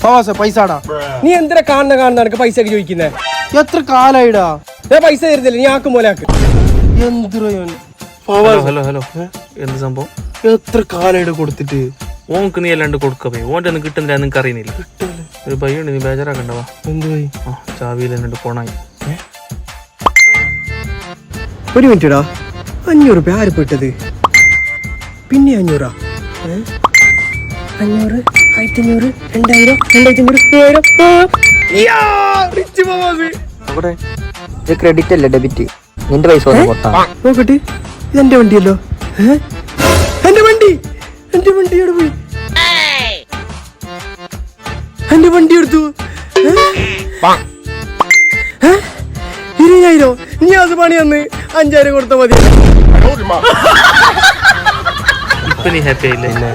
പൈസടാ. നീ എന്തിനാ കാണുന്ന എനിക്ക് പൈസ ഒക്കെ ചോദിക്കുന്നേ? എത്ര കാലായിടാ ഞാൻ പൈസ തരുന്നില്ല, നീ ആക്കും പോലെ ആക്ക്. ഹലോ ഹലോ എന്ത് സംഭവം? എത്ര കാലായിട്ട് കൊടുത്തിട്ട് ഓർക്ക് നീ അല്ലാണ്ട് കൊടുക്കേ ഓൻ്റെ ഒന്നും കിട്ടുന്നില്ല, നിനക്ക് അറിയുന്നില്ല. ഒരു പയ്യുണ്ട്, നീ ബേജാറാക്കണ്ടവാ. എന്ത് പോയി? ചാവിയിൽ എന്നിട്ട് പോണായി. ഒരു മിനിറ്റടാ, 500 രൂപ ആര് പെട്ടത്? പിന്നെ 500, 500, 1500, 2000, 2500, 3000. ക്രെഡിറ്റ് അല്ലേ ഡെബിറ്റ്? നിന്റെ പൈസ നോക്കട്ടെ, ഇതെന്റെ വണ്ടിയല്ലോ. എന്റെ വണ്ടി എവിടെ പോയി? എന്റെ വണ്ടി എടുത്തു. 20,000. നീ അത് പണി വന്ന് 5,000 കൊടുത്താൽ മതി. ഇപ്പൊ നീ ഹാപ്പി ആയില്ലേ?